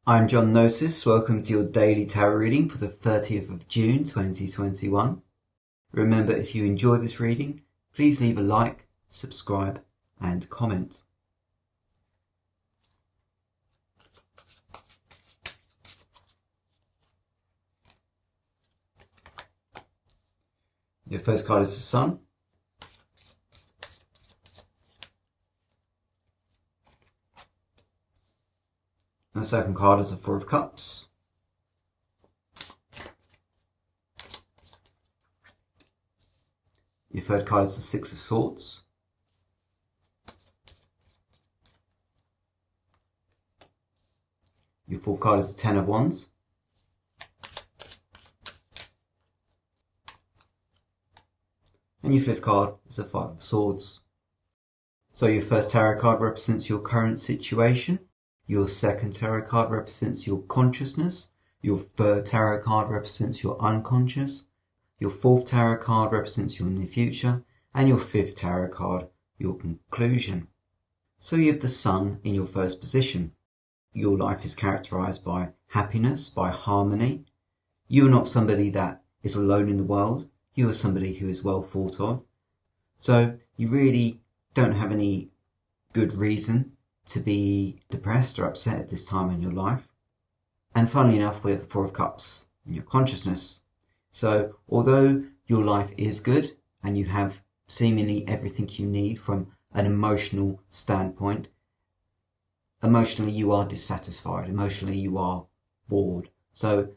I'm John Gnosis. Welcome to your daily tarot reading for the 30th of June 2021. Remember, if you enjoy this reading, please leave a like, subscribe and comment. Your first card is the Sun. And the second card is the Four of Cups. Your third card is the Six of Swords. Your fourth card is the Ten of Wands. And your fifth card is the Five of Swords. So your first tarot card represents your current situation. Your second tarot card represents your consciousness. Your third tarot card represents your unconscious. Your fourth tarot card represents your near future. And your fifth tarot card, your conclusion. So you have the Sun in your first position. Your life is characterized by happiness, by harmony. You are not somebody that is alone in the world. You are somebody who is well thought of. So you really don't have any good reason to be depressed or upset at this time in your life. And funnily enough, we have the Four of Cups in your consciousness. So although your life is good and you have seemingly everything you need from an emotional standpoint, emotionally you are dissatisfied, emotionally you are bored. So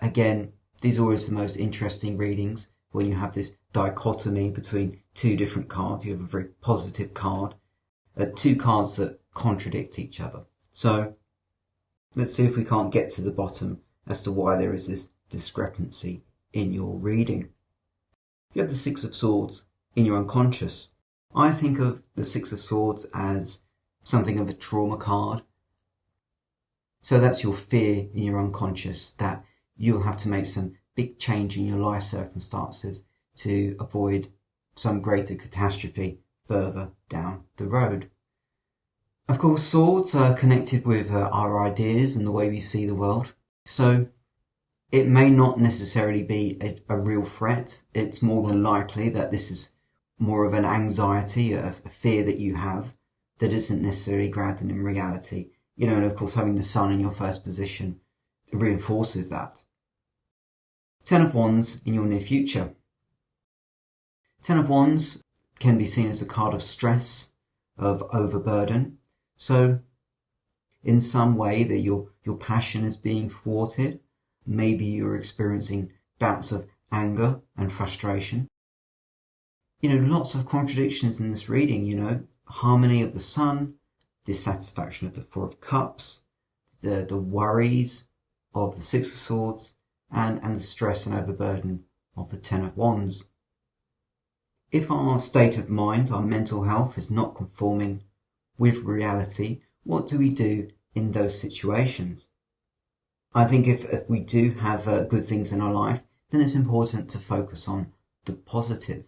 again, these are always the most interesting readings when you have this dichotomy between two different cards. You have a very positive card, two cards that contradict each other. So let's see if we can't get to the bottom as to why there is this discrepancy in your reading. You have the Six of Swords in your unconscious. I think of the Six of Swords as something of a trauma card. So that's your fear in your unconscious, that you'll have to make some big change in your life circumstances to avoid some greater catastrophe further down the road. Of course, swords are connected with our ideas and the way we see the world. So it may not necessarily be a real threat. It's more than likely that this is more of an anxiety, a fear that you have that isn't necessarily grounded in reality. And of course, having the Sun in your first position reinforces that. Ten of Wands in your near future. Ten of Wands can be seen as a card of stress, of overburden. So in some way that your passion is being thwarted. Maybe you're experiencing bouts of anger and frustration. Lots of contradictions in this reading, harmony of the Sun, dissatisfaction of the Four of Cups, the worries of the Six of Swords, and the stress and overburden of the Ten of Wands. If our state of mind, our mental health is not conforming with reality, what do we do in those situations? I think if we do have good things in our life, then it's important to focus on the positive.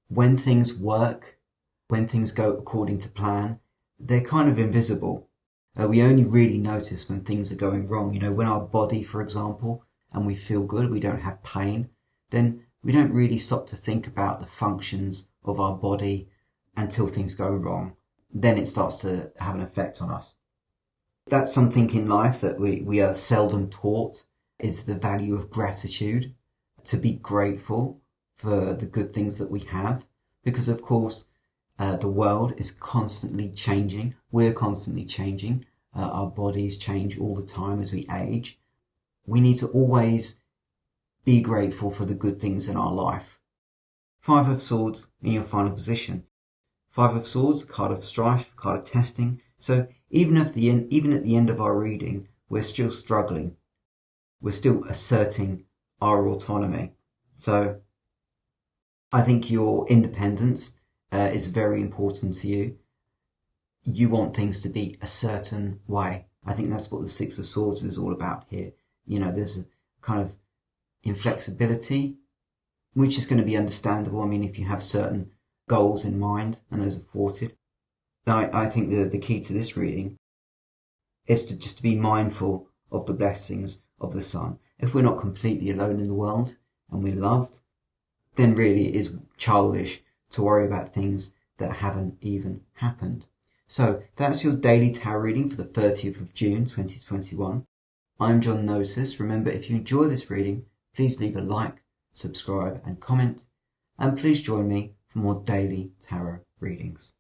When things work, when things go according to plan, they're kind of invisible. We only really notice when things are going wrong. When our body, for example, and we feel good, we don't have pain, then we don't really stop to think about the functions of our body until things go wrong. Then it starts to have an effect on us. That's something in life that we are seldom taught, is the value of gratitude, to be grateful for the good things that we have, because of course the world is constantly changing. We're constantly changing. Our bodies change all the time as we age. We need to always be grateful for the good things in our life. Five of Swords in your final position. Five of Swords, a card of strife, a card of testing. So even at the end of our reading, we're still struggling. We're still asserting our autonomy. So I think your independence is very important to you. You want things to be a certain way. I think that's what the Six of Swords is all about here. There's a kind of inflexibility, which is going to be understandable. If you have certain goals in mind and those are thwarted. Now, I think the key to this reading is just to be mindful of the blessings of the Son. If we're not completely alone in the world and we're loved, then really it is childish to worry about things that haven't even happened. So that's your daily tarot reading for the 30th of June 2021. I'm Gnosis. Remember, if you enjoy this reading, please leave a like, subscribe and comment, and please join me for more daily tarot readings.